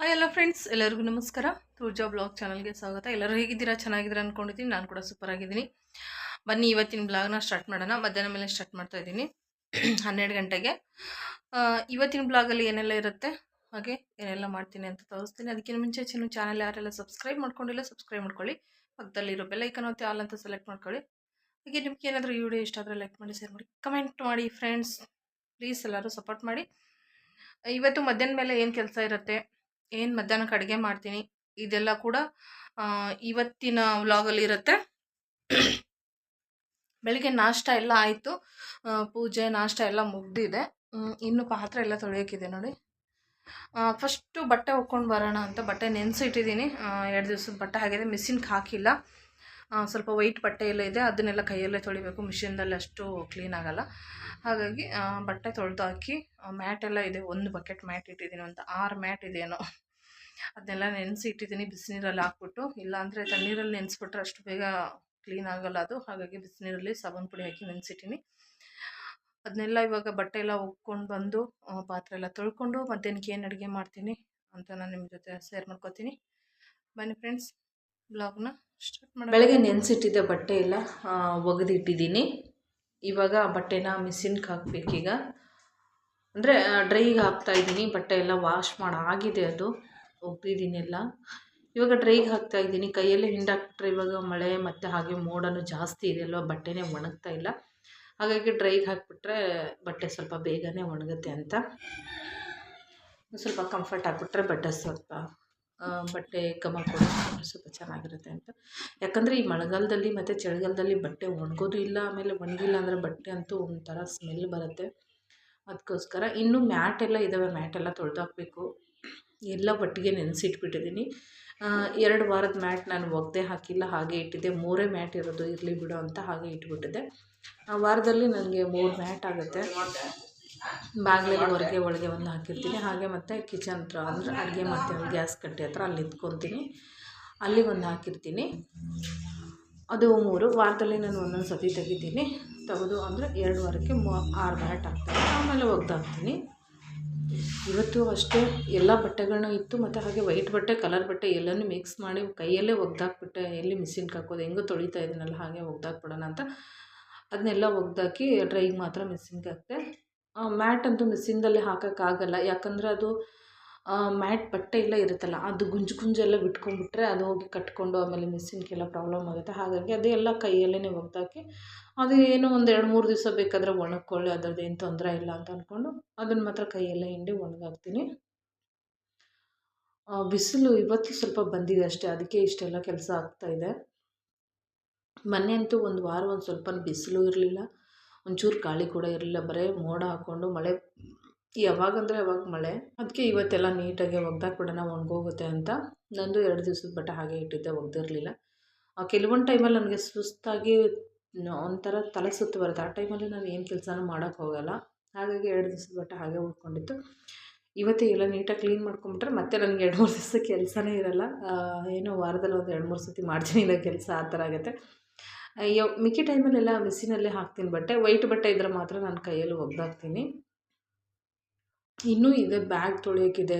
Hi ಎಲ್ಲ friends, ಎಲ್ಲರಿಗೂ ನಮಸ್ಕಾರ. ತೂಜಾ ಬ್ಲಾಗ್ ಚಾನಲ್ಗೆ ಸ್ವಾಗತ. ಎಲ್ಲರೂ ಹೇಗಿದ್ದೀರಾ? ಚೆನ್ನಾಗಿದ್ದೀರಾ ಅಂದ್ಕೊಂಡಿದ್ದೀನಿ. ನಾನು ಕೂಡ ಸೂಪರ್ ಆಗಿದ್ದೀನಿ. ಬನ್ನಿ ಇವತ್ತಿನ ಬ್ಲಾಗ್ನ ಸ್ಟಾರ್ಟ್ ಮಾಡೋಣ. ಮಧ್ಯಾಹ್ನ ಮೇಲೆ ಸ್ಟಾರ್ಟ್ ಮಾಡ್ತಾ ಇದ್ದೀನಿ 12 ಗಂಟೆಗೆ. ಇವತ್ತಿನ ಬ್ಲಾಗಲ್ಲಿ ಏನೆಲ್ಲ ಇರುತ್ತೆ, ಹಾಗೆ ಏನೆಲ್ಲ ಮಾಡ್ತೀನಿ ಅಂತ ತೋರಿಸ್ತೀನಿ. ಅದಕ್ಕಿಂತ ಮುಂಚೆ ಚಾನಲ್ ಯಾರೆಲ್ಲ ಸಬ್ಸ್ಕ್ರೈಬ್ ಮಾಡ್ಕೊಂಡಿಲ್ಲ ಸಬ್ಸ್ಕ್ರೈಬ್ ಮಾಡ್ಕೊಳ್ಳಿ. ಪಕ್ಕದಲ್ಲಿರೋ ಬೆಲ್ ಐಕನ್ ಒತ್ತಿ ಆಲ್ ಅಂತ ಸೆಲೆಕ್ಟ್ ಮಾಡ್ಕೊಳ್ಳಿ. ಹಾಗೆ ನಿಮ್ಗೆ ಏನಾದರೂ ಈ ವಿಡಿಯೋ ಇಷ್ಟ ಆದರೆ ಲೈಕ್ ಮಾಡಿ, ಶೇರ್ ಮಾಡಿ, ಕಮೆಂಟ್ ಮಾಡಿ ಫ್ರೆಂಡ್ಸ್. ಪ್ಲೀಸ್ ಎಲ್ಲರೂ ಸಪೋರ್ಟ್ ಮಾಡಿ. ಇವತ್ತು ಮಧ್ಯಾಹ್ನ ಮೇಲೆ ಏನು ಕೆಲಸ ಇರುತ್ತೆ, ಏನು ಮಧ್ಯಾಹ್ನಕ್ಕೆ ಅಡುಗೆ ಮಾಡ್ತೀನಿ, ಇದೆಲ್ಲ ಕೂಡ ಇವತ್ತಿನ ವ್ಲಾಗಲ್ಲಿ ಇರುತ್ತೆ. ಬೆಳಿಗ್ಗೆ ನಾಷ್ಟ ಎಲ್ಲ ಆಯಿತು, ಪೂಜೆ ನಾಷ್ಟ ಎಲ್ಲ ಮುಗ್ದಿದೆ. ಇನ್ನು ಪಾತ್ರೆ ಎಲ್ಲ ತೊಳೆಯೋಕ್ಕಿದೆ ನೋಡಿ. ಫಸ್ಟು ಬಟ್ಟೆ ಒಕ್ಕೊಂಡು ಬರೋಣ ಅಂತ ಬಟ್ಟೆ ನೆನೆಸಿಟ್ಟಿದ್ದೀನಿ. 2 ದಿವಸದ ಬಟ್ಟೆ ಆಗಿದೆ, ಮಿಷಿನ್ಗೆ ಹಾಕಿಲ್ಲ. ಸ್ವಲ್ಪ ವೈಟ್ ಬಟ್ಟೆ ಎಲ್ಲ ಇದೆ, ಅದನ್ನೆಲ್ಲ ಕೈಯಲ್ಲೇ ತೊಳಿಬೇಕು. ಮಿಷಿನ್ದಲ್ಲಿ ಅಷ್ಟು ಕ್ಲೀನ್ ಆಗಲ್ಲ. ಹಾಗಾಗಿ ಬಟ್ಟೆ ತೊಳೆದು ಹಾಕಿ ಮ್ಯಾಟ್ ಎಲ್ಲ ಇದೆ. 1 ಬಕೆಟ್ ಮ್ಯಾಟ್ ಇಟ್ಟಿದ್ದೀನಿ, ಒಂದು 6 ಮ್ಯಾಟ್ ಇದೆಯೇನೋ. ಅದನ್ನೆಲ್ಲ ನೆನೆಸಿ ಇಟ್ಟಿದ್ದೀನಿ ಬಿಸಿನೀರಲ್ಲಿ ಹಾಕ್ಬಿಟ್ಟು. ಇಲ್ಲಾಂದರೆ ತಣ್ಣೀರಲ್ಲಿ ನೆನೆಸ್ಬಿಟ್ರೆ ಅಷ್ಟು ಬೇಗ ಕ್ಲೀನ್ ಆಗೋಲ್ಲ ಅದು. ಹಾಗಾಗಿ ಬಿಸಿನೀರಲ್ಲಿ ಸಾಬೂನು ಪುಡಿ ಹಾಕಿ ನೆನೆಸಿಟ್ಟಿನಿ. ಅದನ್ನೆಲ್ಲ ಇವಾಗ ಬಟ್ಟೆ ಎಲ್ಲ ಒಕ್ಕೊಂಡು ಬಂದು ಪಾತ್ರೆ ಎಲ್ಲ ತೊಳ್ಕೊಂಡು ಮಧ್ಯಾಹ್ನಕ್ಕೆ ಏನು ಅಡುಗೆ ಮಾಡ್ತೀನಿ ಅಂತ ನಾನು ನಿಮ್ಮ ಜೊತೆ ಶೇರ್ ಮಾಡ್ಕೊತೀನಿ. ಬನ್ನಿ ಫ್ರೆಂಡ್ಸ್, ಬ್ಲಾಗ್ನ ಸ್ಟಾರ್ಟ್ ಮಾಡಿ. ಬೆಳಗ್ಗೆ ನೆನೆಸಿಟ್ಟಿದ್ದೆ ಬಟ್ಟೆ ಎಲ್ಲ ಒಗೆದಿಟ್ಟಿದ್ದೀನಿ. ಇವಾಗ ಬಟ್ಟೆನ ಮಿಷಿನ್ಗೆ ಹಾಕಬೇಕೀಗ. ಅಂದರೆ ಡ್ರೈಗೆ ಹಾಕ್ತಾಯಿದ್ದೀನಿ. ಬಟ್ಟೆ ಎಲ್ಲ ವಾಶ್ ಆಗಿದೆ, ಅದು ಒಗ್ದಿದ್ದೀನಿ ಎಲ್ಲ. ಇವಾಗ ಡ್ರೈಗೆ ಹಾಕ್ತಾಯಿದ್ದೀನಿ. ಕೈಯಲ್ಲೇ ಹಿಂಡಾಕ್ಬಿಟ್ರೆ ಇವಾಗ ಮಳೆ ಮತ್ತು ಹಾಗೆ ಮೋಡನೂ ಜಾಸ್ತಿ ಇದೆ ಅಲ್ವ, ಬಟ್ಟೆನೇ ಒಣಗ್ತಾ ಇಲ್ಲ. ಹಾಗಾಗಿ ಡ್ರೈಗೆ ಹಾಕಿಬಿಟ್ರೆ ಬಟ್ಟೆ ಸ್ವಲ್ಪ ಬೇಗನೆ ಒಣಗುತ್ತೆ ಅಂತ. ಸ್ವಲ್ಪ ಕಂಫರ್ಟ್ ಆಗಿಬಿಟ್ರೆ ಬಟ್ಟೆ ಸ್ವಲ್ಪ ಬಟ್ಟೆ ಘಮ ಕೊಡೋದು ಸ್ವಲ್ಪ ಚೆನ್ನಾಗಿರುತ್ತೆ ಅಂತ. ಯಾಕಂದರೆ ಈ ಮಳೆಗಾಲದಲ್ಲಿ ಮತ್ತು ಚಳಿಗಾಲದಲ್ಲಿ ಬಟ್ಟೆ ಒಣಗೋದು ಇಲ್ಲ, ಆಮೇಲೆ ಒಣಗಿಲ್ಲ ಅಂದರೆ ಬಟ್ಟೆ ಅಂತೂ ಒಂಥರ ಸ್ಮೆಲ್ ಬರುತ್ತೆ. ಅದಕ್ಕೋಸ್ಕರ ಇನ್ನೂ ಮ್ಯಾಟ್ ಎಲ್ಲ ಇದ್ದಾವೆ, ಮ್ಯಾಟ್ ಎಲ್ಲ ತೊಳೆದಾಕಬೇಕು. ಎಲ್ಲ ಒಟ್ಟಿಗೆ ನೆನೆಸಿಟ್ಬಿಟ್ಟಿದ್ದೀನಿ. 2 ವಾರದ ಮ್ಯಾಟ್ ನಾನು ಒಗೆದೇ ಹಾಕಿಲ್ಲ, ಹಾಗೆ ಇಟ್ಟಿದ್ದೆ. 3 ಮ್ಯಾಟ್ ಇರೋದು, ಇರಲಿ ಬಿಡು ಅಂತ ಹಾಗೆ ಇಟ್ಬಿಟ್ಟಿದ್ದೆ. ವಾರದಲ್ಲಿ ನನಗೆ 3 ಮ್ಯಾಟ್ ಆಗುತ್ತೆ. ಬಾಗಿಲಲ್ಲಿ ಹೊರಗೆ ಒಳಗೆ ಒಂದು ಹಾಕಿರ್ತೀನಿ. ಹಾಗೆ ಮತ್ತು ಕಿಚನ್ ಹತ್ರ ಅಂದರೆ ಅಡುಗೆ ಮಾಡ್ತೀನಿ ಗ್ಯಾಸ್ ಕಟ್ಟೆ ಹತ್ರ, ಅಲ್ಲಿ ನಿಂತ್ಕೊತೀನಿ, ಅಲ್ಲಿ ಒಂದು ಹಾಕಿರ್ತೀನಿ. ಅದು 3 ವಾರದಲ್ಲಿ ನಾನು ಒಂದೊಂದು ಸತಿ ತೆಗಿತೀನಿ. ತೆಗೆದು ಅಂದರೆ 2 ವಾರಕ್ಕೆ 6 ಮ್ಯಾಟ್ ಹಾಕ್ತೀನಿ, ಆಮೇಲೆ ಒಗ್ದಾಕ್ತೀನಿ. ಇವತ್ತು ಅಷ್ಟೇ ಎಲ್ಲ ಬಟ್ಟೆಗಳನ್ನೂ ಇತ್ತು, ಮತ್ತು ಹಾಗೆ ವೈಟ್ ಬಟ್ಟೆ ಕಲರ್ ಬಟ್ಟೆ ಎಲ್ಲನೂ ಮಿಕ್ಸ್ ಮಾಡಿ ಕೈಯಲ್ಲೇ ಒಗ್ದಾಕ್ಬಿಟ್ಟೆ. ಎಲ್ಲಿ ಮಿಷಿನ್ಗೆ ಹಾಕೋದು, ಹೆಂಗೋ ತೊಳಿತಾ ಇದ್ದೀನಲ್ಲ ಹಾಗೆ ಒಗ್ದಾಕ್ಬಿಡೋಣ ಅಂತ ಅದನ್ನೆಲ್ಲ ಒಗ್ದಾಕಿ ಡ್ರೈಗೆ ಮಾತ್ರ ಮಿಷಿನ್ಗೆ ಹಾಕಿದೆ. ಮ್ಯಾಟ್ ಅಂತೂ ಮಿಷಿನ್ದಲ್ಲೇ ಹಾಕೋಕ್ಕಾಗಲ್ಲ, ಯಾಕಂದರೆ ಅದು ಮ್ಯಾಟ್ ಬಟ್ಟೆ ಎಲ್ಲ ಇರುತ್ತಲ್ಲ, ಅದು ಗುಂಜೆಲ್ಲ ಬಿಟ್ಕೊಂಡ್ಬಿಟ್ರೆ ಅದು ಹೋಗಿ ಕಟ್ಕೊಂಡು ಆಮೇಲೆ ಮಿಷಿನ್ಗೆಲ್ಲ ಪ್ರಾಬ್ಲಮ್ ಆಗುತ್ತೆ. ಹಾಗಾಗಿ ಅದೆಲ್ಲ ಕೈಯಲ್ಲೇ ಒಗ್ದಾಕಿ, ಅದು ಏನೋ ಒಂದು 2-3 ದಿವಸ ಬೇಕಾದರೆ ಒಣಗ್ಕೊಳ್ಳಿ, ಅದ್ರದ್ದು ಏನು ತೊಂದರೆ ಇಲ್ಲ ಅಂತ ಅಂದ್ಕೊಂಡು ಅದನ್ನು ಮಾತ್ರ ಕೈಯಲ್ಲೇ ಹಿಂಡಿ ಒಣಗಾಕ್ತೀನಿ. ಬಿಸಿಲು ಇವತ್ತು ಸ್ವಲ್ಪ ಬಂದಿದೆ ಅಷ್ಟೇ, ಅದಕ್ಕೆ ಇಷ್ಟೆಲ್ಲ ಕೆಲಸ ಆಗ್ತಾಯಿದೆ. ಮೊನ್ನೆ ಅಂತೂ ಒಂದು ವಾರ ಒಂದು ಸ್ವಲ್ಪ ಬಿಸಿಲು ಇರಲಿಲ್ಲ, ಒಂಚೂರು ಗಾಳಿ ಕೂಡ ಇರಲಿಲ್ಲ, ಬರೀ ಮೋಡ ಹಾಕ್ಕೊಂಡು ಮಳೆ ಯಾವಾಗಂದರೆ ಯಾವಾಗ ಮಳೆ. ಅದಕ್ಕೆ ಇವತ್ತೆಲ್ಲ ನೀಟಾಗಿ ಒಗ್ದಾಕ್ಬಿಡೋಣ, ಒಣಗೋಗುತ್ತೆ ಅಂತ. ನಂದು 2 ದಿವಸದ ಬಟ್ಟೆ ಹಾಗೆ ಇಟ್ಟಿದ್ದೆ, ಒಗ್ದಿರಲಿಲ್ಲ. ಕೆಲವೊಂದು ಟೈಮಲ್ಲಿ ನನಗೆ ಸುಸ್ತಾಗಿ ಒಂಥರ ತಲೆ ಸುತ್ತು ಬರುತ್ತೆ. ಆ ಟೈಮಲ್ಲಿ ನಾನು ಏನು ಕೆಲಸನೂ ಮಾಡೋಕ್ಕೆ ಹೋಗಲ್ಲ. ಹಾಗಾಗಿ 2 ದಿವಸದ ಬಟ್ಟೆ ಹಾಗೆ ಉಳ್ಕೊಂಡಿತ್ತು. ಇವತ್ತೇ ಎಲ್ಲ ನೀಟಾಗಿ ಕ್ಲೀನ್ ಮಾಡ್ಕೊಂಬಿಟ್ರೆ ಮತ್ತೆ ನನಗೆ 2-3 ದಿವಸ ಕೆಲಸನೇ ಇರೋಲ್ಲ. ಏನೋ ವಾರದಲ್ಲಿ ಒಂದು 2-3 ಸತಿ ಮಾಡ್ತೀನಿ ಇಲ್ಲ ಕೆಲಸ, ಆ ಥರ ಆಗುತ್ತೆ. ಮಿಕ್ಕಿ ಟೈಮಲ್ಲೆಲ್ಲ ಮಿಷಿನಲ್ಲೇ ಹಾಕ್ತೀನಿ ಬಟ್ಟೆ. ವೈಟ್ ಬಟ್ಟೆ ಇದ್ದರೆ ಮಾತ್ರ ನಾನು ಕೈಯಲ್ಲಿ ಒಗ್ದಾಕ್ತೀನಿ. ಇನ್ನೂ ಇದೆ, ಬ್ಯಾಗ್ ತೊಳೆಯೋಕ್ಕಿದೆ,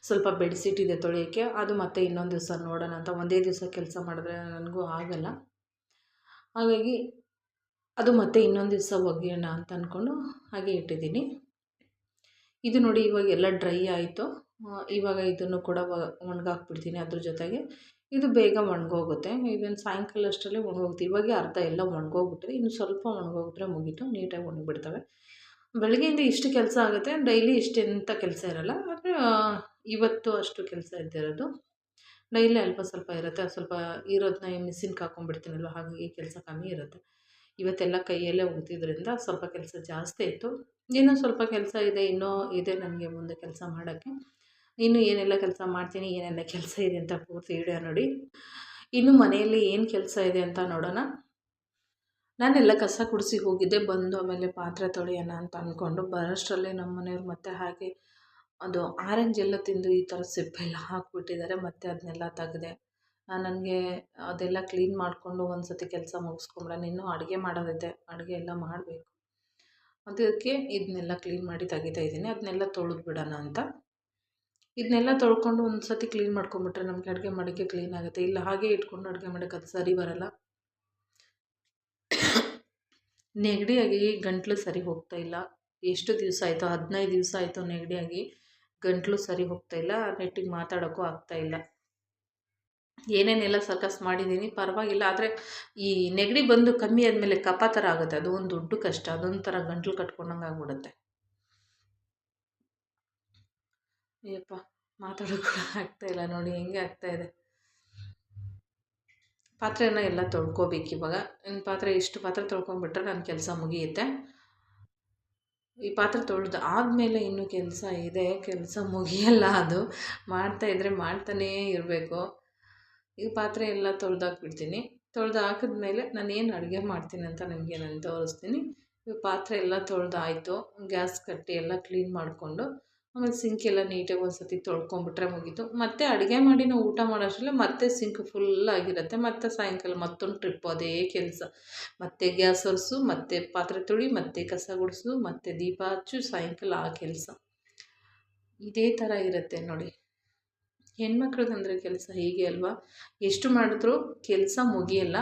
ಸ್ವಲ್ಪ ಬೆಡ್ಶೀಟ್ ಇದೆ ತೊಳೆಯೋಕ್ಕೆ. ಅದು ಮತ್ತೆ ಇನ್ನೊಂದು ದಿವಸ ನೋಡೋಣ ಅಂತ. ಒಂದೇ ದಿವಸ ಕೆಲಸ ಮಾಡಿದ್ರೆ ನನಗೂ ಆಗಲ್ಲ. ಹಾಗಾಗಿ ಅದು ಮತ್ತೆ ಇನ್ನೊಂದು ದಿವಸ ಒಗೆಯೋಣ ಅಂತ ಅಂದ್ಕೊಂಡು ಹಾಗೆ ಇಟ್ಟಿದ್ದೀನಿ. ಇದು ನೋಡಿ, ಇವಾಗ ಎಲ್ಲ ಡ್ರೈ ಆಯಿತು. ಇವಾಗ ಇದನ್ನು ಕೂಡ ಒಣಗಾಕ್ಬಿಡ್ತೀನಿ. ಅದ್ರ ಜೊತೆಗೆ ಇದು ಬೇಗ ಒಣಗೋಗುತ್ತೆ. ಈವನ್ ಸಾಯಂಕಾಲ ಅಷ್ಟರಲ್ಲಿ ಒಣಗೋಗುತ್ತೆ. ಇವಾಗೆ ಅರ್ಧ ಎಲ್ಲ ಒಣಗೋಗ್ಬಿಟ್ಟಿದೆ, ಇನ್ನು ಸ್ವಲ್ಪ ಒಣಗೋಗ್ಬಿಟ್ರೆ ಮುಗೀತು, ನೀಟಾಗಿ ಒಣಗಿಬಿಡ್ತವೆ. ಬೆಳಗ್ಗೆಯಿಂದ ಇಷ್ಟು ಕೆಲಸ ಆಗುತ್ತೆ, ಡೈಲಿ ಇಷ್ಟೆಂಥ ಕೆಲಸ ಇರೋಲ್ಲ. ಆದರೆ ಇವತ್ತು ಅಷ್ಟು ಕೆಲಸ ಇದ್ದಿರೋದು. ಡೈಲಿ ಅಲ್ಪ ಸ್ವಲ್ಪ ಇರುತ್ತೆ, ಸ್ವಲ್ಪ ಇರೋದನ್ನ ಮಿಷಿನ್ಗೆ ಹಾಕ್ಕೊಂಡ್ಬಿಡ್ತೀನಲ್ವ, ಹಾಗಾಗಿ ಕೆಲಸ ಕಮ್ಮಿ ಇರುತ್ತೆ. ಇವತ್ತೆಲ್ಲ ಕೈಯಲ್ಲೇ ಒಗ್ದಿದ್ರಿಂದ ಸ್ವಲ್ಪ ಕೆಲಸ ಜಾಸ್ತಿ ಇತ್ತು. ಇನ್ನೂ ಸ್ವಲ್ಪ ಕೆಲಸ ಇದೆ, ಇನ್ನೂ ಇದೆ ನನಗೆ ಮುಂದೆ ಕೆಲಸ ಮಾಡೋಕ್ಕೆ. ಇನ್ನೂ ಏನೆಲ್ಲ ಕೆಲಸ ಮಾಡ್ತೀನಿ, ಏನೆಲ್ಲ ಕೆಲಸ ಇದೆ ಅಂತ ಪೂರ್ತಿ ವಿಡಿಯೋ ನೋಡಿ. ಇನ್ನು ಮನೆಯಲ್ಲಿ ಏನು ಕೆಲಸ ಇದೆ ಅಂತ ನೋಡೋಣ. ನಾನೆಲ್ಲ ಕಸ ಗುಡಿಸಿ ಹೋಗಿದ್ದೆ, ಬಂದು ಆಮೇಲೆ ಪಾತ್ರೆ ತೊಳೆಯೋಣ ಅಂತ ಅಂದ್ಕೊಂಡು ಬರೋಷ್ಟರಲ್ಲಿ ನಮ್ಮ ಮನೆಯವ್ರು ಮತ್ತೆ ಹಾಗೆ ಅದು ಆರೆಂಜ್ ಎಲ್ಲ ತಿಂದು ಈ ಥರ ಸಿಪ್ಪೆಲ್ಲ ಹಾಕಿಬಿಟ್ಟಿದ್ದಾರೆ. ಮತ್ತು ಅದನ್ನೆಲ್ಲ ತೆಗೆದೆ. ನನಗೆ ಅದೆಲ್ಲ ಕ್ಲೀನ್ ಮಾಡಿಕೊಂಡು ಒಂದು ಸತಿ ಕೆಲಸ ಮುಗಿಸ್ಕೊಂಬಿಡೋಣ. ಇನ್ನೂ ಅಡುಗೆ ಮಾಡೋದಿದೆ, ಅಡುಗೆ ಎಲ್ಲ ಮಾಡಬೇಕು. ಅದಕ್ಕೆ ಇದನ್ನೆಲ್ಲ ಕ್ಲೀನ್ ಮಾಡಿ ತೆಗಿತಾ ಇದ್ದೀನಿ. ಅದನ್ನೆಲ್ಲ ತೊಳೆದು ಬಿಡೋಣ ಅಂತ. ಇದನ್ನೆಲ್ಲ ತೊಳ್ಕೊಂಡು ಒಂದು ಸತಿ ಕ್ಲೀನ್ ಮಾಡ್ಕೊಂಬಿಟ್ರೆ ನಮಗೆ ಅಡುಗೆ ಮಾಡೋಕ್ಕೆ ಕ್ಲೀನ್ ಆಗುತ್ತೆ. ಇಲ್ಲ ಹಾಗೆ ಇಟ್ಕೊಂಡು ಅಡುಗೆ ಮಾಡೋಕ್ಕೆ ಅದು ಸರಿ ಬರೋಲ್ಲ. ನೆಗಡಿಯಾಗಿ ಗಂಟಲು ಸರಿ ಹೋಗ್ತಾ ಇಲ್ಲ. ಎಷ್ಟು ದಿವಸ ಆಯಿತು, 15 ದಿವಸ ಆಯಿತು ನೆಗಡಿಯಾಗಿ. ಗಂಟಲು ಸರಿ ಹೋಗ್ತಾ ಇಲ್ಲ, ನೆಟ್ಟಿಗೆ ಮಾತಾಡೋಕ್ಕೂ ಆಗ್ತಾಯಿಲ್ಲ. ಏನೇನೆಲ್ಲ ಸರ್ಕಸ್ ಮಾಡಿದ್ದೀನಿ ಪರವಾಗಿಲ್ಲ. ಆದರೆ ಈ ನೆಗಡಿ ಬಂದು ಕಮ್ಮಿ ಆದಮೇಲೆ ಕಫ ಥರ ಆಗುತ್ತೆ. ಅದು ಒಂದು ದೊಡ್ಡ ಕಷ್ಟ. ಅದೊಂಥರ ಗಂಟಲು ಕಟ್ಕೊಂಡಂಗೆ ಆಗ್ಬಿಡುತ್ತೆ. ಅಯ್ಯಪ್ಪ, ಮಾತಾಡೋಕ್ಕೂ ಆಗ್ತಾಯಿಲ್ಲ ನೋಡಿ, ಹೆಂಗೆ ಆಗ್ತಾಯಿದೆ. ಪಾತ್ರೆನ ಎಲ್ಲ ತೊಳ್ಕೊಬೇಕು ಇವಾಗ. ಇನ್ನು ಪಾತ್ರೆ ಇಷ್ಟು ಪಾತ್ರೆ ತೊಳ್ಕೊಂಬಿಟ್ರೆ ನನ್ನ ಕೆಲಸ ಮುಗಿಯುತ್ತೆ. ಈ ಪಾತ್ರೆ ತೊಳೆದು ಆದಮೇಲೆ ಇನ್ನೂ ಕೆಲಸ ಇದೆ. ಕೆಲಸ ಮುಗಿಯಲ್ಲ ಅದು. ಮಾಡ್ತಾಯಿದ್ರೆ ಮಾಡ್ತಾನೇ ಇರಬೇಕು. ಈ ಪಾತ್ರೆ ಎಲ್ಲ ತೊಳೆದಾಕ್ಬಿಡ್ತೀನಿ. ತೊಳೆದು ಹಾಕಿದ್ಮೇಲೆ ನಾನೇನು ಅಡುಗೆ ಮಾಡ್ತೀನಿ ಅಂತ ನಿಮಗೆ ನಾನು ತೋರಿಸ್ತೀನಿ. ಈ ಪಾತ್ರೆ ಎಲ್ಲ ತೊಳೆದಾಯಿತು. ಗ್ಯಾಸ್ ಕಟ್ಟಿ ಎಲ್ಲ ಕ್ಲೀನ್ ಮಾಡಿಕೊಂಡು ಆಮೇಲೆ ಸಿಂಕೆಲ್ಲ ನೀಟಾಗಿ ಒಂದು ಸತಿ ತೊಳ್ಕೊಂಬಿಟ್ರೆ ಮುಗೀತು. ಮತ್ತು ಅಡುಗೆ ಮಾಡಿ ನಾವು ಊಟ ಮಾಡೋಷ್ಟರಲ್ಲೇ ಮತ್ತೆ ಸಿಂಕ್ ಫುಲ್ಲಾಗಿರುತ್ತೆ. ಮತ್ತು ಸಾಯಂಕಾಲ ಮತ್ತೊಂದು ಟ್ರಿಪ್ಪು ಅದೇ ಕೆಲಸ. ಮತ್ತೆ ಗ್ಯಾಸ್ ಒರೆಸು, ಮತ್ತೆ ಪಾತ್ರೆ ತೊಳಿ, ಮತ್ತೆ ಕಸ ಗುಡಿಸು, ಮತ್ತೆ ದೀಪ ಹಚ್ಚು, ಸಾಯಂಕಾಲ ಆ ಕೆಲಸ ಇದೇ ಥರ ಇರುತ್ತೆ ನೋಡಿ. ಹೆಣ್ಮಕ್ಳದಂದರೆ ಕೆಲಸ ಹೀಗೆ ಅಲ್ವಾ. ಎಷ್ಟು ಮಾಡಿದ್ರೂ ಕೆಲಸ ಮುಗಿಯಲ್ಲ.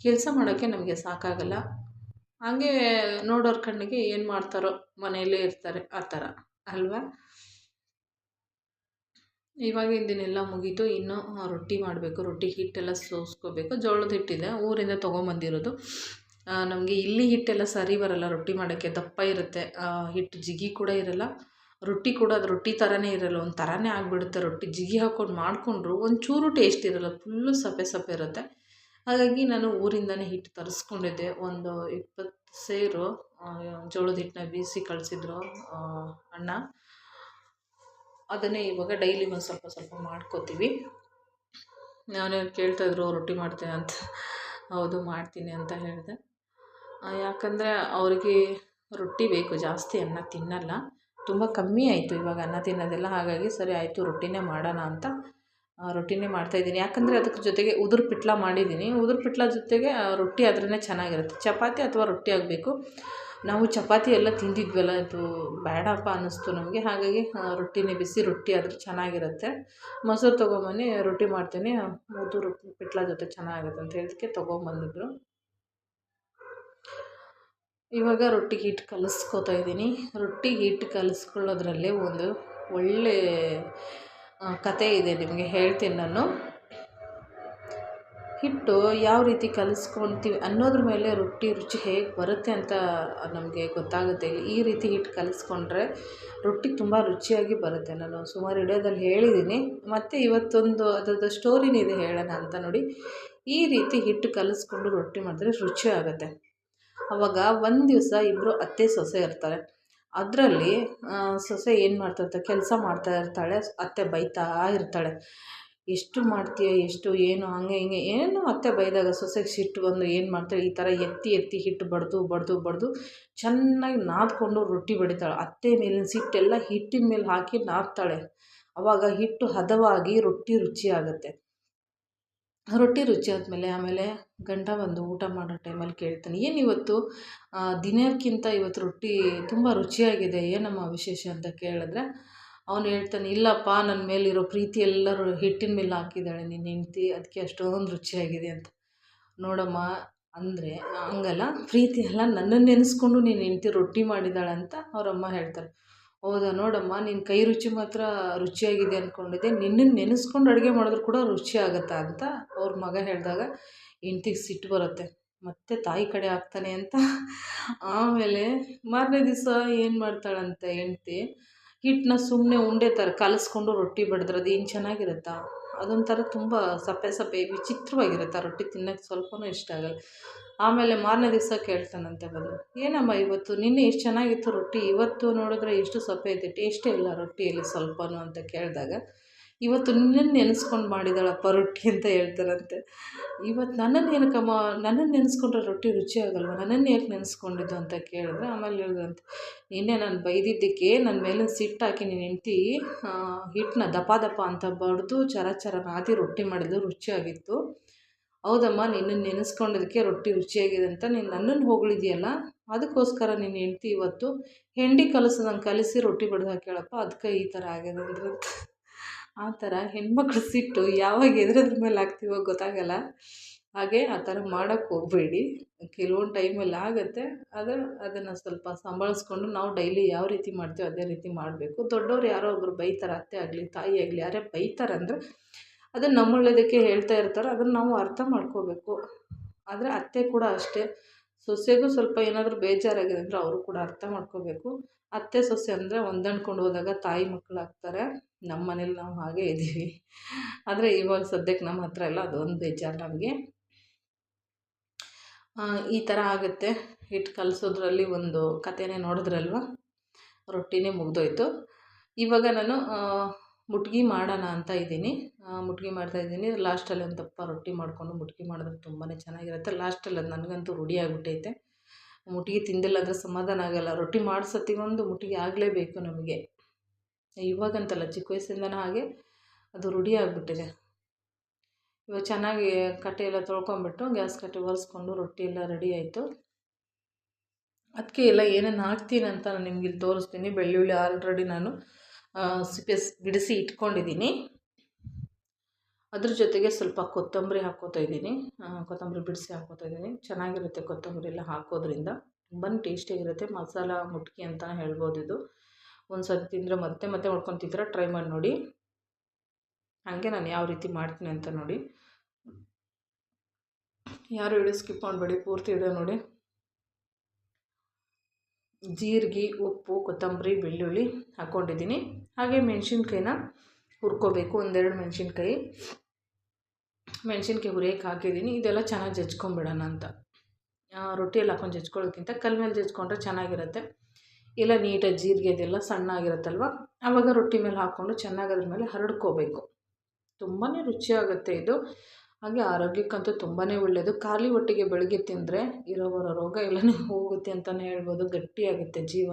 ಕೆಲಸ ಮಾಡೋಕ್ಕೆ ನಮಗೆ ಸಾಕಾಗಲ್ಲ. ಹಾಗೆ ನೋಡೋರ ಕಣ್ಣಿಗೆ ಏನು ಮಾಡ್ತಾರೋ ಮನೆಯಲ್ಲೇ ಇರ್ತಾರೆ ಆ ಥರ ಅಲ್ವಾ. ಇವಾಗ ಇದನ್ನೆಲ್ಲ ಮುಗೀತು. ಇನ್ನು ರೊಟ್ಟಿ ಮಾಡಬೇಕು. ರೊಟ್ಟಿ ಹಿಟ್ಟೆಲ್ಲ ಸೋಸ್ಕೋಬೇಕು. ಜೋಳದ ಹಿಟ್ಟಿದೆ, ಊರಿಂದ ತೊಗೊಂಬಂದಿರೋದು. ನಮಗೆ ಇಲ್ಲಿ ಹಿಟ್ಟೆಲ್ಲ ಸರಿ ಬರೋಲ್ಲ ರೊಟ್ಟಿ ಮಾಡೋಕ್ಕೆ. ದಪ್ಪ ಇರುತ್ತೆ ಹಿಟ್ಟು, ಜಿಗಿ ಕೂಡ ಇರೋಲ್ಲ. ರೊಟ್ಟಿ ಕೂಡ ಅದು ರೊಟ್ಟಿ ಥರನೇ ಇರೋಲ್ಲ, ಒಂದು ಥರನೇ ಆಗಿಬಿಡುತ್ತೆ. ರೊಟ್ಟಿ ಜಿಗಿ ಹಾಕ್ಕೊಂಡು ಮಾಡಿಕೊಂಡ್ರು ಒಂಚೂರು ಟೇಸ್ಟ್ ಇರೋಲ್ಲ, ಫುಲ್ಲು ಸಪ್ಪೆ ಸಪ್ಪೆ ಇರುತ್ತೆ. ಹಾಗಾಗಿ ನಾನು ಊರಿಂದನೇ ಹಿಟ್ಟು ತರಿಸ್ಕೊಂಡಿದ್ದೆ. ಒಂದು 20 ಸೇರು ಜೋಳದ ಹಿಟ್ಟನ್ನ ಬೀಸಿ ಕಳಿಸಿದ್ರು ಅಣ್ಣ. ಅದನ್ನೇ ಇವಾಗ ಡೈಲಿ ಒಂದು ಸ್ವಲ್ಪ ಸ್ವಲ್ಪ ಮಾಡ್ಕೋತೀವಿ. ನಾನು ಕೇಳ್ತಾಯಿದ್ರು ರೊಟ್ಟಿ ಮಾಡ್ತೇನೆ ಅಂತ. ಹೌದು ಮಾಡ್ತೀನಿ ಅಂತ ಹೇಳಿದೆ. ಯಾಕಂದರೆ ಅವ್ರಿಗೆ ರೊಟ್ಟಿ ಬೇಕು, ಜಾಸ್ತಿ ಅನ್ನ ತಿನ್ನಲ್ಲ. ತುಂಬ ಕಮ್ಮಿ ಆಯಿತು ಇವಾಗ ಅನ್ನ ತಿನ್ನೋದೆಲ್ಲ. ಹಾಗಾಗಿ ಸರಿ ಆಯಿತು ರೊಟ್ಟಿನೇ ಮಾಡೋಣ ಅಂತ ರೊಟ್ಟಿನೇ ಮಾಡ್ತಾಯಿದ್ದೀನಿ. ಯಾಕಂದರೆ ಅದಕ್ಕೆ ಜೊತೆಗೆ ಉದುರು ಪಿಟ್ಲ ಮಾಡಿದ್ದೀನಿ. ಉದುರು ಪಿಟ್ಲ ಜೊತೆಗೆ ರೊಟ್ಟಿ ಆದ್ರೇ ಚೆನ್ನಾಗಿರುತ್ತೆ. ಚಪಾತಿ ಅಥವಾ ರೊಟ್ಟಿ ಆಗಬೇಕು. ನಾವು ಚಪಾತಿ ಎಲ್ಲ ತಿಂದಿದ್ವಲ್ಲ, ಅದು ಬೇಡಪ್ಪ ಅನ್ನಿಸ್ತು ನಮಗೆ. ಹಾಗಾಗಿ ರೊಟ್ಟಿನೇ, ಬಿಸಿ ರೊಟ್ಟಿ ಆದರೆ ಚೆನ್ನಾಗಿರುತ್ತೆ. ಮೊಸರು ತೊಗೊಂಬನ್ನಿ ರೊಟ್ಟಿ ಮಾಡ್ತೀನಿ, ಉದುರು ಪಿಟ್ಲ ಜೊತೆ ಚೆನ್ನಾಗಿರುತ್ತೆ ಅಂತ ಹೇಳಿದಕ್ಕೆ ತೊಗೊಂಬಂದಿದ್ರು. ಇವಾಗ ರೊಟ್ಟಿಗೆ ಹಿಟ್ಟು ಕಲಿಸ್ಕೊತಾ ಇದ್ದೀನಿ. ರೊಟ್ಟಿಗೆ ಹಿಟ್ಟು ಕಲಿಸ್ಕೊಳ್ಳೋದ್ರಲ್ಲೇ ಒಂದು ಒಳ್ಳೆ ಕತೆ ಇದೆ, ನಿಮಗೆ ಹೇಳ್ತೀನಿ ನಾನು. ಹಿಟ್ಟು ಯಾವ ರೀತಿ ಕಲಿಸ್ಕೊಳ್ತೀವಿ ಅನ್ನೋದ್ರ ಮೇಲೆ ರೊಟ್ಟಿ ರುಚಿ ಹೇಗೆ ಬರುತ್ತೆ ಅಂತ ನಮಗೆ ಗೊತ್ತಾಗುತ್ತೆ. ಈ ರೀತಿ ಹಿಟ್ಟು ಕಲಿಸ್ಕೊಂಡ್ರೆ ರೊಟ್ಟಿ ತುಂಬ ರುಚಿಯಾಗಿ ಬರುತ್ತೆ. ನಾನು ಸುಮಾರು ವಿಡಿಯೋದಲ್ಲಿ ಹೇಳಿದ್ದೀನಿ. ಮತ್ತು ಇವತ್ತೊಂದು ಅದರದ್ದು ಸ್ಟೋರಿನೇ ಇದೆ, ಹೇಳೋಣ ಅಂತ ನೋಡಿ. ಈ ರೀತಿ ಹಿಟ್ಟು ಕಲಿಸ್ಕೊಂಡು ರೊಟ್ಟಿ ಮಾಡಿದ್ರೆ ರುಚಿ ಆಗುತ್ತೆ. ಆವಾಗ ಒಂದು ದಿವಸ ಇಬ್ಬರು ಅತ್ತೆ ಸೊಸೆ ಇರ್ತಾರೆ. ಅದರಲ್ಲಿ ಸೊಸೆ ಏನು ಮಾಡ್ತಾ ಕೆಲಸ ಮಾಡ್ತಾ ಇರ್ತಾಳೆ. ಅತ್ತೆ ಬೈತಾ ಇರ್ತಾಳೆ, ಎಷ್ಟು ಮಾಡ್ತೀಯ, ಎಷ್ಟು ಏನು ಹಂಗೆ ಹಿಂಗೆ ಏನೋ ಅತ್ತೆ ಬೈದಾಗ ಸೊಸೆಗೆ ಸಿಟ್ಟು ಬಂದು ಏನು ಮಾಡ್ತಾಳೆ, ಈ ಥರ ಎತ್ತಿ ಎತ್ತಿ ಹಿಟ್ಟು ಬಡ್ದು ಚೆನ್ನಾಗಿ ನಾದ್ಕೊಂಡು ರೊಟ್ಟಿ ಬಡಿತಾಳೆ. ಅತ್ತೆ ಮೇಲಿನ ಸಿಟ್ಟೆಲ್ಲ ಹಿಟ್ಟಿನ ಮೇಲೆ ಹಾಕಿ ನಾದ್ತಾಳೆ. ಆವಾಗ ಹಿಟ್ಟು ಹದವಾಗಿ ರೊಟ್ಟಿ ರುಚಿ ಆಗುತ್ತೆ. ರೊಟ್ಟಿ ರುಚಿ ಆದಮೇಲೆ ಆಮೇಲೆ ಗಂಡ ಬಂದು ಊಟ ಮಾಡೋ ಟೈಮಲ್ಲಿ ಕೇಳ್ತಾನೆ, ಏನಿವತ್ತು ದಿನಕ್ಕಿಂತ ಇವತ್ತು ರೊಟ್ಟಿ ತುಂಬ ರುಚಿಯಾಗಿದೆ, ಏನಮ್ಮ ವಿಶೇಷ ಅಂತ ಕೇಳಿದ್ರೆ ಅವನು ಹೇಳ್ತಾನೆ, ಇಲ್ಲಪ್ಪ ನನ್ನ ಮೇಲಿರೋ ಪ್ರೀತಿ ಎಲ್ಲರೂ ಹಿಟ್ಟಿನ ಮೇಲೆ ಹಾಕಿದ್ದಾಳೆ ನಿನ್ನ ಹೆಂಡ್ತಿ, ಅದಕ್ಕೆ ಅಷ್ಟೊಂದು ರುಚಿಯಾಗಿದೆ ಅಂತ. ನೋಡಮ್ಮ, ಅಂದರೆ ಹಂಗಲ್ಲ, ಪ್ರೀತಿ ಎಲ್ಲ ನನ್ನನ್ನು ನೆನೆಸ್ಕೊಂಡು ನೀನು ಹೆಂಡ್ತಿ ರೊಟ್ಟಿ ಮಾಡಿದ್ದಾಳೆ ಅಂತ ಅವರಮ್ಮ ಹೇಳ್ತಾರೆ. ಹೌದಾ, ನೋಡಮ್ಮ ನಿನ್ನ ಕೈ ರುಚಿ ಮಾತ್ರ ರುಚಿಯಾಗಿದೆ ಅಂದ್ಕೊಂಡಿದ್ದೆ, ನಿನ್ನನ್ನು ನೆನೆಸ್ಕೊಂಡು ಅಡುಗೆ ಮಾಡಿದ್ರು ಕೂಡ ರುಚಿ ಆಗುತ್ತಾ ಅಂತ ಅವ್ರ ಮಗ ಹೇಳಿದಾಗ ಹೆಂಡ್ತಿಗೆ ಸಿಟ್ಟು ಬರುತ್ತೆ. ಮತ್ತೆ ತಾಯಿ ಕಡೆ ಆಗ್ತಾನೆ ಅಂತ. ಆಮೇಲೆ ಮಾರನೇ ದಿವಸ ಏನು ಮಾಡ್ತಾಳಂತೆ ಹೆಂಡ್ತಿ, ಹಿಟ್ಟನ್ನ ಸುಮ್ಮನೆ ಉಂಡೆ ಥರ ಕಲಸ್ಕೊಂಡು ರೊಟ್ಟಿ ಬಡಿದ್ರೆ ಅದು ಏನು ಚೆನ್ನಾಗಿರುತ್ತಾ, ಅದೊಂಥರ ತುಂಬ ಸಪ್ಪೆ ಸಪ್ಪೆ ವಿಚಿತ್ರವಾಗಿರುತ್ತೆ. ರೊಟ್ಟಿ ತಿನ್ನೋಕ್ಕೆ ಸ್ವಲ್ಪನೂ ಇಷ್ಟ ಆಗಲ್ಲ. ಆಮೇಲೆ ಮಾರನೇ ದಿವಸ ಕೇಳ್ತಾನಂತೆ ಬಂದು, ಏನಮ್ಮ ಇವತ್ತು ನಿನ್ನೆ ಎಷ್ಟು ಚೆನ್ನಾಗಿತ್ತು ರೊಟ್ಟಿ, ಇವತ್ತು ನೋಡಿದ್ರೆ ಎಷ್ಟು ಸಪ್ಪೆ ಐತೆ, ಟೇಸ್ಟೇ ಇಲ್ಲ ರೊಟ್ಟಿಯಲ್ಲಿ ಸ್ವಲ್ಪನೂ ಅಂತ ಕೇಳಿದಾಗ, ಇವತ್ತು ನಿನ್ನನ್ನು ನೆನೆಸ್ಕೊಂಡು ಮಾಡಿದಾಳಪ್ಪ ರೊಟ್ಟಿ ಅಂತ ಹೇಳ್ತಾರಂತೆ. ಇವತ್ತು ನನ್ನನ್ನು ನೆನೆಸ್ಕೊಂಡ್ರೆ ರೊಟ್ಟಿ ರುಚಿ ಆಗಲ್ವ, ನನ್ನನ್ನು ಯಾಕೆ ನೆನೆಸ್ಕೊಂಡಿದ್ದು ಅಂತ ಕೇಳಿದ್ರೆ ಆಮೇಲೆ ಹೇಳಿದ್ರಂತೆ, ನಿನ್ನೆ ನಾನು ಬೈದಿದ್ದಕ್ಕೆ ನನ್ನ ಮೇಲೆ ಸಿಟ್ಟಾಕಿ ನಿನ್ನ ಹೆಂಡ್ತಿ ಹಿಟ್ಟನ್ನ ದಪ ದಪ ಅಂತ ಬಡಿದು ಚರ ನಾದಿ ರೊಟ್ಟಿ ಮಾಡಿದ್ದು ರುಚಿಯಾಗಿತ್ತು. ಹೌದಮ್ಮ, ನಿನ್ನನ್ನು ನೆನೆಸ್ಕೊಂಡಿದ್ದಕ್ಕೆ ರೊಟ್ಟಿ ರುಚಿಯಾಗಿದೆ ಅಂತ ನೀನು ನನ್ನನ್ನು ಹೊಗಳಿದೆಯಲ್ಲ, ಅದಕ್ಕೋಸ್ಕರ ನಿನ್ನ ಹೆಂಡ್ತಿ ಇವತ್ತು ಹೆಂಡಿ ಕಲಸದಂಗೆ ಕಲಸಿ ರೊಟ್ಟಿ ಬಡ್ದು ಹಾಕ್ಯಾಳಪ್ಪ, ಅದಕ್ಕೆ ಈ ಥರ ಆಗಿದೆ ಅಂದ್ರಂತೆ. ಆ ಥರ ಹೆಣ್ಮಕ್ಳು ಸಿಟ್ಟು ಯಾವಾಗ ಎದ್ರದ್ರ ಮೇಲೆ ಹಾಕ್ತೀವೋ ಗೊತ್ತಾಗಲ್ಲ. ಹಾಗೆ ಆ ಥರ ಮಾಡೋಕ್ಕೆ ಹೋಗಬೇಡಿ. ಕೆಲವೊಂದು ಟೈಮಲ್ಲಿ ಆಗುತ್ತೆ. ಆದರೆ ಅದನ್ನು ಸ್ವಲ್ಪ ಸಂಭಾಳಿಸ್ಕೊಂಡು ನಾವು ಡೈಲಿ ಯಾವ ರೀತಿ ಮಾಡ್ತೀವೋ ಅದೇ ರೀತಿ ಮಾಡಬೇಕು. ದೊಡ್ಡವ್ರು ಯಾರೋ ಒಬ್ಬರು ಬೈತಾರೆ, ಅತ್ತೆ ಆಗಲಿ ತಾಯಿ ಆಗಲಿ ಯಾರೇ ಬೈತಾರಂದರೆ ಅದನ್ನು ನಮ್ಮ ಒಳ್ಳೆಯದಕ್ಕೆ ಹೇಳ್ತಾ ಇರ್ತಾರೆ. ಅದನ್ನು ನಾವು ಅರ್ಥ ಮಾಡ್ಕೋಬೇಕು. ಆದರೆ ಅತ್ತೆ ಕೂಡ ಅಷ್ಟೇ, ಸೊಸೆಗೂ ಸ್ವಲ್ಪ ಏನಾದರೂ ಬೇಜಾರಾಗಿದೆ ಅಂದರೆ ಅವರು ಕೂಡ ಅರ್ಥ ಮಾಡ್ಕೋಬೇಕು. ಅತ್ತೆ ಸೊಸೆ ಅಂದರೆ ಹೊಂದಾಣ್ಕೊಂಡು ಹೋದಾಗ ತಾಯಿ ಮಕ್ಕಳಾಗ್ತಾರೆ. ನಮ್ಮ ಮನೇಲಿ ನಾವು ಹಾಗೇ ಇದ್ದೀವಿ. ಆದರೆ ಇವಾಗ ಸದ್ಯಕ್ಕೆ ನಮ್ಮ ಹತ್ರ ಎಲ್ಲ ಅದೊಂದು ಬೇಜಾರು ನಮಗೆ. ಈ ಥರ ಆಗುತ್ತೆ. ಹಿಟ್ಟು ಕಲಸೋದ್ರಲ್ಲಿ ಒಂದು ಕಥೆನೇ ನೋಡಿದ್ರಲ್ವ, ರೊಟ್ಟಿನೇ ಮುಗಿದೋಯ್ತು. ಇವಾಗ ನಾನು ಮುಟ್ಗಿ ಮಾಡೋಣ ಅಂತ ಇದ್ದೀನಿ. ಮುಟ್ಗಿ ಮಾಡ್ತಾಯಿದ್ದೀನಿ. ಲಾಸ್ಟಲ್ಲಿ ಒಂದು ದಪ್ಪ ರೊಟ್ಟಿ ಮಾಡಿಕೊಂಡು ಮುಟ್ಗಿ ಮಾಡಿದ್ರೆ ತುಂಬಾ ಚೆನ್ನಾಗಿರುತ್ತೆ. ಲಾಸ್ಟಲ್ಲಿ ಅದು ನನಗಂತೂ ರೂಢಿ ಆಗಿಬಿಟ್ಟೈತೆ. ಮುಟ್ಗಿ ತಿಂದಿಲ್ಲ ಅಂದರೆ ಸಮಾಧಾನ ಆಗೋಲ್ಲ. ರೊಟ್ಟಿ ಮಾಡಿಸೋತ್ತಿಗೊಂದು ಮುಟ್ಗಿ ಆಗಲೇಬೇಕು ನಮಗೆ. ಇವಾಗಂತಲ್ಲ, ಚಿಕ್ಕ ವಯಸ್ಸಿಂದನೂ ಹಾಗೆ ಅದು ರೂಢಿ ಆಗಿಬಿಟ್ಟಿದೆ. ಇವಾಗ ಚೆನ್ನಾಗಿ ಕಟ್ಟೆ ಎಲ್ಲ ತೊಳ್ಕೊಂಬಿಟ್ಟು ಗ್ಯಾಸ್ ಕಟ್ಟೆ ಒರೆಸ್ಕೊಂಡು ರೊಟ್ಟಿ ಎಲ್ಲ ರೆಡಿ ಆಯಿತು. ಅದಕ್ಕೆ ಎಲ್ಲ ಏನೇನು ಹಾಕ್ತೀನಿ ಅಂತ ನಾನು ನಿಮ್ಗೆ ಇಲ್ಲಿ ತೋರಿಸ್ತೀನಿ. ಬೆಳ್ಳುಳ್ಳಿ ಆಲ್ರೆಡಿ ನಾನು ಸಿಪ್ಪೆ ಬಿಡಿಸಿ ಇಟ್ಕೊಂಡಿದ್ದೀನಿ. ಅದ್ರ ಜೊತೆಗೆ ಸ್ವಲ್ಪ ಕೊತ್ತಂಬರಿ ಹಾಕ್ಕೋತಾ ಇದ್ದೀನಿ. ಕೊತ್ತಂಬರಿ ಬಿಡಿಸಿ ಹಾಕ್ಕೋತಾ ಇದ್ದೀನಿ. ಚೆನ್ನಾಗಿರುತ್ತೆ ಕೊತ್ತಂಬರಿ ಎಲ್ಲ ಹಾಕೋದ್ರಿಂದ. ತುಂಬಾ ಟೇಸ್ಟಿಯಾಗಿರುತ್ತೆ. ಮಸಾಲ ಮುಟ್ಗಿ ಅಂತಲೇ ಹೇಳ್ಬೋದು ಇದು. ಒಂದು ಸತಿ ತಿಂದರೆ ಮತ್ತೆ ಮತ್ತೆ ಮಾಡ್ಕೊಂಡು ತಿಂದರೆ ಟ್ರೈ ಮಾಡಿ ನೋಡಿ. ಹಾಗೆ ನಾನು ಯಾವ ರೀತಿ ಮಾಡ್ತೀನಿ ಅಂತ ನೋಡಿ. ಯಾರು ವಿಡಿಯೋ ಸ್ಕಿಪ್ ಮಾಡಬೇಡಿ, ಪೂರ್ತಿ ವಿಡಿಯೋ ನೋಡಿ. ಜೀರಿಗೆ, ಉಪ್ಪು, ಕೊತ್ತಂಬರಿ, ಬೆಳ್ಳುಳ್ಳಿ ಹಾಕ್ಕೊಂಡಿದ್ದೀನಿ. ಹಾಗೆ ಮೆಣಸಿನ್ಕಾಯಿನ ಹುರ್ಕೋಬೇಕು. ಒಂದೆರಡು ಮೆಣಸಿನ್ಕಾಯಿ ಹುರಿಯೋಕ್ಕೆ ಹಾಕಿದ್ದೀನಿ. ಇದೆಲ್ಲ ಚೆನ್ನಾಗಿ ಜಜ್ಕೊಂಬಿಡೋಣ ಅಂತ. ರೊಟ್ಟಿಯಲ್ಲಿ ಹಾಕೊಂಡು ಜಜ್ಕೊಳ್ಳೋಕ್ಕಿಂತ ಕಲ್ ಮೇಲೆ ಜಜ್ಕೊಂಡ್ರೆ ಚೆನ್ನಾಗಿರುತ್ತೆ. ಇಲ್ಲ ನೀಟಾಗಿ ಜೀರಿಗೆ ಇದೆಲ್ಲ ಸಣ್ಣ ಆಗಿರುತ್ತಲ್ವ, ಆವಾಗ ರೊಟ್ಟಿ ಮೇಲೆ ಹಾಕ್ಕೊಂಡು ಚೆನ್ನಾಗಿ ಅದ್ರ ಮೇಲೆ ಹರಡ್ಕೋಬೇಕು. ತುಂಬಾ ರುಚಿಯಾಗುತ್ತೆ ಇದು. ಹಾಗೆ ಆರೋಗ್ಯಕ್ಕಂತೂ ತುಂಬಾ ಒಳ್ಳೆಯದು. ಖಾಲಿ ಹೊಟ್ಟೆಗೆ ಬೆಳಗ್ಗೆ ತಿಂದರೆ ಬರೋ ರೋಗ ಎಲ್ಲನೂ ಹೋಗುತ್ತೆ ಅಂತಲೇ ಹೇಳ್ಬೋದು. ಗಟ್ಟಿಯಾಗುತ್ತೆ ಜೀವ,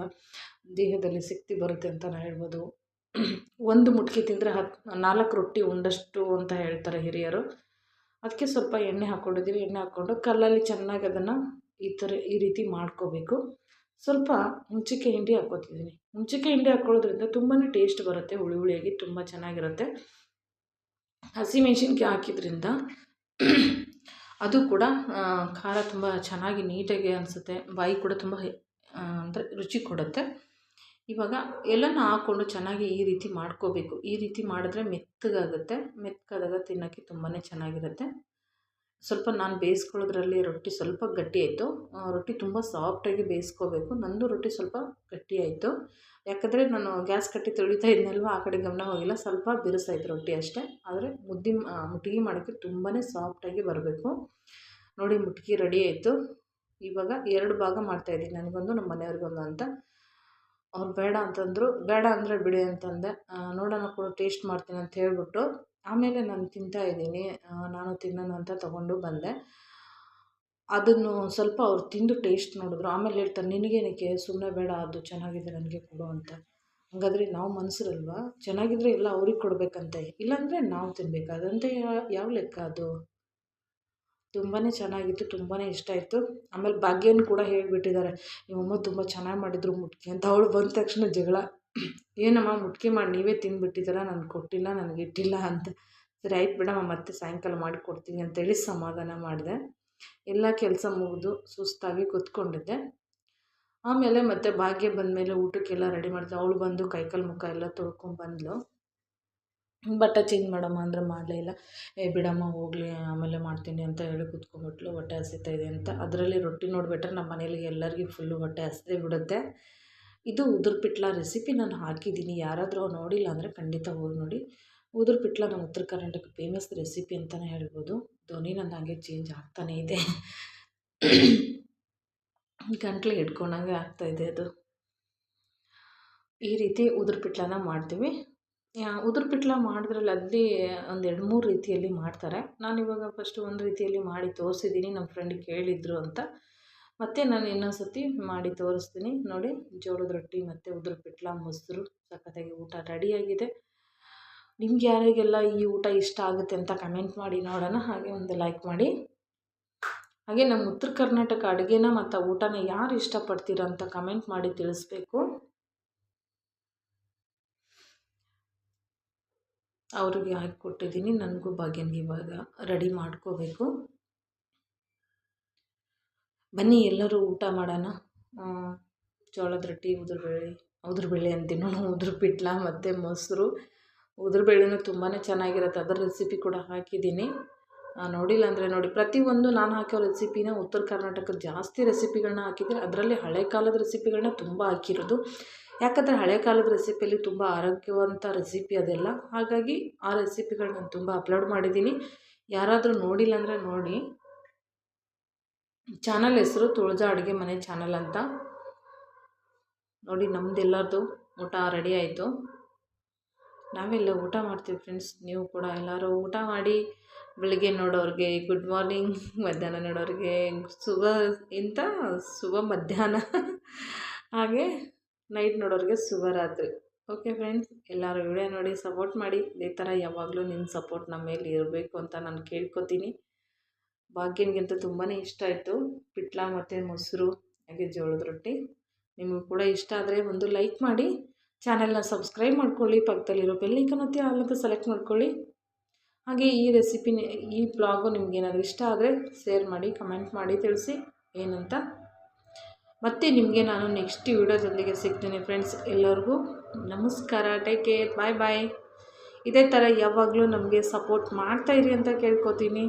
ದೇಹದಲ್ಲಿ ಶಕ್ತಿ ಬರುತ್ತೆ ಅಂತಲೇ ಹೇಳ್ಬೋದು. ಒಂದು ಮುಟ್ಕಿ ತಿಂದರೆ 4 ರೊಟ್ಟಿ ಉಂಡಷ್ಟು ಅಂತ ಹೇಳ್ತಾರೆ ಹಿರಿಯರು. ಅದಕ್ಕೆ ಸ್ವಲ್ಪ ಎಣ್ಣೆ ಹಾಕ್ಕೊಂಡಿದ್ದೀವಿ. ಎಣ್ಣೆ ಹಾಕ್ಕೊಂಡು ಕಲ್ಲಲ್ಲಿ ಚೆನ್ನಾಗಿ ಅದನ್ನು ಈ ರೀತಿ ಮಾಡ್ಕೋಬೇಕು. ಸ್ವಲ್ಪ ಹುಣಸೆಕಾಯಿ ಹಿಂಡಿ ಹಾಕ್ಕೊತಿದ್ದೀನಿ. ಹುಣಸೆಕಾಯಿ ಹಿಂಡಿ ಹಾಕ್ಕೊಳ್ಳೋದ್ರಿಂದ ತುಂಬಾ ಟೇಸ್ಟ್ ಬರುತ್ತೆ. ಹುಳಿ ಹುಳಿಯಾಗಿ ತುಂಬ ಚೆನ್ನಾಗಿರುತ್ತೆ. ಹಸಿಮೆಣ್ಸಿನ್ಕಾಯಿ ಹಾಕಿದ್ರಿಂದ ಅದು ಕೂಡ ಖಾರ ತುಂಬ ಚೆನ್ನಾಗಿ ನೀಟಾಗಿ ಅನಿಸುತ್ತೆ. ಬಾಯಿ ಕೂಡ ತುಂಬ ಅಂದರೆ ರುಚಿ ಕೊಡುತ್ತೆ. ಇವಾಗ ಎಲ್ಲನೂ ಹಾಕ್ಕೊಂಡು ಚೆನ್ನಾಗಿ ಈ ರೀತಿ ಮಾಡ್ಕೋಬೇಕು. ಈ ರೀತಿ ಮಾಡಿದ್ರೆ ಮೆತ್ತಗಾಗುತ್ತೆ. ಮೆತ್ತಗಾದಾಗ ತಿನ್ನೋಕ್ಕೆ ತುಂಬಾ ಚೆನ್ನಾಗಿರುತ್ತೆ. ಸ್ವಲ್ಪ ನಾನು ಬೇಯಿಸ್ಕೊಳ್ಳೋದ್ರಲ್ಲಿ ರೊಟ್ಟಿ ಸ್ವಲ್ಪ ಗಟ್ಟಿ ಆಯಿತು. ರೊಟ್ಟಿ ತುಂಬ ಸಾಫ್ಟಾಗಿ ಬೇಯಿಸ್ಕೋಬೇಕು. ನಂದು ರೊಟ್ಟಿ ಸ್ವಲ್ಪ ಗಟ್ಟಿ ಆಯಿತು. ಯಾಕಂದರೆ ನಾನು ಗ್ಯಾಸ್ ಕಟ್ಟಿ ತೊಳಿತಾ ಇದ್ನಲ್ವ, ಆ ಕಡೆ ಗಮನ ಹೋಗಿಲ್ಲ. ಸ್ವಲ್ಪ ಬಿರುಸಾಯ್ತು ರೊಟ್ಟಿ ಅಷ್ಟೇ. ಆದರೆ ಮುಟ್ಗಿ ಮಾಡೋಕ್ಕೆ ತುಂಬಾ ಸಾಫ್ಟಾಗಿ ಬರಬೇಕು. ನೋಡಿ, ಮುಟ್ಗಿ ರೆಡಿ ಆಯಿತು. ಇವಾಗ 2 ಭಾಗ ಮಾಡ್ತಾಯಿದ್ದೀನಿ. ನನಗೊಂದು, ನಮ್ಮ ಮನೆಯವ್ರಿಗೊಂದು ಅಂತ. ಅವ್ರು ಬೇಡ ಅಂತಂದರು. ಬೇಡ ಅಂದರೆ ಬಿಡಿ ಅಂತಂದೆ. ನೋಡೋಣ ಕೂಡ ಟೇಸ್ಟ್ ಮಾಡ್ತೀನಿ ಅಂತ ಹೇಳ್ಬಿಟ್ಟು ಆಮೇಲೆ ನಾನು ತಿಂತಾಯಿದ್ದೀನಿ. ನಾನು ತಿನ್ನೋಣ ಅಂತ ತೊಗೊಂಡು ಬಂದೆ. ಅದನ್ನು ಸ್ವಲ್ಪ ಅವ್ರು ತಿಂದು ಟೇಸ್ಟ್ ನೋಡಿದ್ರು. ಆಮೇಲೆ ಹೇಳ್ತಾರೆ, ನಿನಗೇನಕ್ಕೆ, ಸುಮ್ಮನೆ ಬೇಡ, ಅದು ಚೆನ್ನಾಗಿದೆ ನನಗೆ ಕೊಡು ಅಂತ. ಹಾಗಾದರೆ ನಾವು ಮನುಷ್ಯರಲ್ವಾ, ಚೆನ್ನಾಗಿದ್ದರೆ ಎಲ್ಲ ಅವ್ರಿಗೆ ಕೊಡಬೇಕಂತೆ, ಇಲ್ಲಾಂದರೆ ನಾವು ತಿನ್ನಬೇಕು. ಅದಂತೆ ಯಾವ ಲೆಕ್ಕ ಅದು? ತುಂಬಾ ಚೆನ್ನಾಗಿತ್ತು. ತುಂಬಾ ಇಷ್ಟ ಆಯಿತು. ಆಮೇಲೆ ಭಾಗ್ಯನ ಕೂಡ ಹೇಳಿಬಿಟ್ಟಿದ್ದಾರೆ, ನಿಮ್ಮಮ್ಮ ತುಂಬ ಚೆನ್ನಾಗಿ ಮಾಡಿದರು ಮುಟ್ಕಿ ಅಂತ. ಅವಳು ಬಂದ ತಕ್ಷಣ ಜಗಳ, ಏನಮ್ಮ ಮುಟ್ಕಿ ಮಾಡಿ ನೀವೇ ತಿಂದುಬಿಟ್ಟಿದ್ದೀರ, ನನಗೆ ಕೊಟ್ಟಿಲ್ಲ, ನನಗೆ ಇಟ್ಟಿಲ್ಲ ಅಂತ. ಸರಿ ಆಯ್ತು ಬಿಡಮ್ಮ, ಮತ್ತೆ ಸಾಯಂಕಾಲ ಮಾಡಿ ಕೊಡ್ತೀನಿ ಅಂತೇಳಿ ಸಮಾಧಾನ ಮಾಡಿದೆ. ಎಲ್ಲ ಕೆಲಸ ಮುಗಿದು ಸುಸ್ತಾಗಿ ಕೂತ್ಕೊಂಡಿದ್ದೆ. ಆಮೇಲೆ ಮತ್ತೆ ಭಾಗ್ಯ ಬಂದಮೇಲೆ ಊಟಕ್ಕೆಲ್ಲ ರೆಡಿ ಮಾಡಿದೆ. ಅವಳು ಬಂದು ಕೈಕಾಲು ಮುಖ ಎಲ್ಲ ತೊಳ್ಕೊಂಡ್ಬಂದ್ಲು. ಬಟ್ಟೆ ಚೇಂಜ್ ಮಾಡಮ್ಮ ಅಂದರೆ ಮಾಡಲೇ ಇಲ್ಲ. ಬಿಡಮ್ಮ ಹೋಗಲಿ, ಆಮೇಲೆ ಮಾಡ್ತೀನಿ ಅಂತ ಹೇಳಿ ಕೂತ್ಕೊಂಡ್ಬಿಟ್ಲು. ಹೊಟ್ಟೆ ಹಸಿತಾಯಿದೆ ಅಂತ. ಅದರಲ್ಲಿ ರೊಟ್ಟಿ ನೋಡಿಬಿಟ್ರೆ ನಮ್ಮ ಮನೇಲಿ ಎಲ್ಲರಿಗೂ ಫುಲ್ಲು ಹೊಟ್ಟೆ ಹಸಿದೇ ಬಿಡುತ್ತೆ. ಇದು ಉದುರು ಪಿಟ್ಲ ರೆಸಿಪಿ ನಾನು ಹಾಕಿದ್ದೀನಿ. ಯಾರಾದರೂ ನೋಡಿಲ್ಲ ಅಂದರೆ ಖಂಡಿತ ಹೋಗಿ ನೋಡಿ. ಉದುರು ಪಿಟ್ಲ ನಮ್ಮ ಉತ್ತರ ಕರ್ನಾಟಕ ಫೇಮಸ್ ರೆಸಿಪಿ ಅಂತಲೇ ಹೇಳ್ಬೋದು. ಧ್ವನಿ ನನ್ನ ಹಾಗೆ ಚೇಂಜ್ ಆಗ್ತಾನೇ ಇದೆ. ಗಂಟ್ಲು ಹಿಡ್ಕೊಂಡಂಗೆ ಆಗ್ತಾಯಿದೆ ಅದು. ಈ ರೀತಿ ಉದುರು ಪಿಟ್ಲನ ಮಾಡ್ತೀವಿ. ಉದುರು ಪಿಟ್ಲ ಮಾಡಿದ್ರಲ್ಲಿ ಅಲ್ಲಿ ಒಂದು 2-3 ರೀತಿಯಲ್ಲಿ ಮಾಡ್ತಾರೆ. ನಾನಿವಾಗ ಫಸ್ಟು ಒಂದು ರೀತಿಯಲ್ಲಿ ಮಾಡಿ ತೋರಿಸಿದ್ದೀನಿ. ನಮ್ಮ ಫ್ರೆಂಡ್ ಕೇಳಿದ್ರು ಅಂತ. ಮತ್ತು ನಾನು ಇನ್ನೊಂದು ಸತಿ ಮಾಡಿ ತೋರಿಸ್ತೀನಿ. ನೋಡಿ, ಜೋಳದ ರೊಟ್ಟಿ ಮತ್ತು ಉದುರು ಪಿಟ್ಲ, ಮೊಸರು, ಸಖತ್ತಾಗಿ ಊಟ ರೆಡಿಯಾಗಿದೆ. ನಿಮ್ಗೆ ಯಾರಿಗೆಲ್ಲ ಈ ಊಟ ಇಷ್ಟ ಆಗುತ್ತೆ ಅಂತ ಕಮೆಂಟ್ ಮಾಡಿ ನೋಡೋಣ. ಹಾಗೆ ಒಂದು ಲೈಕ್ ಮಾಡಿ. ಹಾಗೆ ನಮ್ಮ ಉತ್ತರ ಕರ್ನಾಟಕ ಅಡುಗೆನ ಮತ್ತು ಊಟನ ಯಾರು ಇಷ್ಟಪಡ್ತೀರ ಅಂತ ಕಮೆಂಟ್ ಮಾಡಿ ತಿಳಿಸ್ಬೇಕು. ಅವ್ರಿಗೆ ಹಾಕಿ ಕೊಟ್ಟಿದ್ದೀನಿ. ನನಗೂ ಭಾಗ್ಯನಿಗೆ ಇವಾಗ ರೆಡಿ ಮಾಡ್ಕೋಬೇಕು. ಬನ್ನಿ ಎಲ್ಲರೂ ಊಟ ಮಾಡೋಣ. ಜೋಳದ ರೊಟ್ಟಿ, ಉದುರುಬೇಳೆ ಅಂತೀನಿ ನಾನು, ಉದುರು ಪಿಟ್ಲ ಮತ್ತು ಮೊಸರು. ಉದುರುಬೇಳೆನೂ ತುಂಬಾ ಚೆನ್ನಾಗಿರುತ್ತೆ. ಅದರ ರೆಸಿಪಿ ಕೂಡ ಹಾಕಿದ್ದೀನಿ. ನೋಡಿಲ್ಲ ಅಂದರೆ ನೋಡಿ. ಪ್ರತಿಯೊಂದು ನಾನು ಹಾಕೋ ರೆಸಿಪಿನ ಉತ್ತರ ಕರ್ನಾಟಕದ ಜಾಸ್ತಿ ರೆಸಿಪಿಗಳನ್ನ ಹಾಕಿದ್ದೀನಿ. ಅದರಲ್ಲಿ ಹಳೆ ಕಾಲದ ರೆಸಿಪಿಗಳನ್ನ ತುಂಬ ಹಾಕಿರೋದು. ಯಾಕಂದರೆ ಹಳೆ ಕಾಲದ ರೆಸಿಪಿಯಲ್ಲಿ ತುಂಬ ಆರೋಗ್ಯವಂತ ರೆಸಿಪಿ ಅದೆಲ್ಲ. ಹಾಗಾಗಿ ಆ ರೆಸಿಪಿಗಳನ್ನ ನಾನು ತುಂಬ ಅಪ್ಲೋಡ್ ಮಾಡಿದ್ದೀನಿ. ಯಾರಾದರೂ ನೋಡಿಲ್ಲ ಅಂದರೆ ನೋಡಿ. ಚಾನಲ್ ಹೆಸರು ತುಳಜಾ ಅಡುಗೆ ಮನೆ ಚಾನಲ್ ಅಂತ. ನೋಡಿ ನಮ್ಮದೆಲ್ಲರದು ಊಟ ರೆಡಿ ಆಯಿತು. ನಾವೆಲ್ಲ ಊಟ ಮಾಡ್ತೀವಿ ಫ್ರೆಂಡ್ಸ್. ನೀವು ಕೂಡ ಎಲ್ಲರೂ ಊಟ ಮಾಡಿ. ಬೆಳಿಗ್ಗೆ ನೋಡೋರಿಗೆ ಗುಡ್ ಮಾರ್ನಿಂಗ್, ಮಧ್ಯಾಹ್ನ ನೋಡೋರಿಗೆ ಶುಭ ಮಧ್ಯಾಹ್ನ, ಹಾಗೆ ನೈಟ್ ನೋಡೋರಿಗೆ ಶುಭರಾತ್ರಿ. ಓಕೆ ಫ್ರೆಂಡ್ಸ್, ಎಲ್ಲರೂ ವಿಡಿಯೋ ನೋಡಿ ಸಪೋರ್ಟ್ ಮಾಡಿ. ಇದೇ ಥರ ಯಾವಾಗಲೂ ನಿಮ್ಮ ಸಪೋರ್ಟ್ ನಮ್ಮ ಮೇಲೆ ಇರಬೇಕು ಅಂತ ನಾನು ಕೇಳ್ಕೊತೀನಿ. ಭಾಗ್ಯನಿಗಂತೂ ತುಂಬಾ ಇಷ್ಟ ಆಯಿತು ಪಿಟ್ಲ ಮತ್ತು ಮೊಸರು, ಹಾಗೆ ಜೋಳದ ರೊಟ್ಟಿ. ನಿಮಗೂ ಕೂಡ ಇಷ್ಟ ಆದರೆ ಒಂದು ಲೈಕ್ ಮಾಡಿ, ಚಾನೆಲ್ನ ಸಬ್ಸ್ಕ್ರೈಬ್ ಮಾಡ್ಕೊಳ್ಳಿ, ಪಕ್ಕದಲ್ಲಿರೋ ಬೆಲ್ ಐಕಾನ್ ಒತ್ತಿ ಆಲ್ ಅಂತ ಸೆಲೆಕ್ಟ್ ಮಾಡ್ಕೊಳ್ಳಿ. ಹಾಗೆ ಈ ರೆಸಿಪಿನ ಈ ಬ್ಲಾಗು ನಿಮಗೇನಾದರೂ ಇಷ್ಟ ಆದರೆ ಶೇರ್ ಮಾಡಿ, ಕಮೆಂಟ್ ಮಾಡಿ ತಿಳಿಸಿ ಏನಂತ. ಮತ್ತು ನಿಮಗೆ ನಾನು ನೆಕ್ಸ್ಟ್ ವಿಡಿಯೋದೊಂದಿಗೆ ಸಿಗ್ತೀನಿ ಫ್ರೆಂಡ್ಸ್. ಎಲ್ಲರಿಗೂ ನಮಸ್ಕಾರ, ಟೇಕ್ ಕೇರ್, ಬಾಯ್ ಬಾಯ್. ಇದೇ ಥರ ಯಾವಾಗಲೂ ನಮಗೆ ಸಪೋರ್ಟ್ ಮಾಡ್ತಾಯಿರಿ ಅಂತ ಕೇಳ್ಕೊತೀನಿ.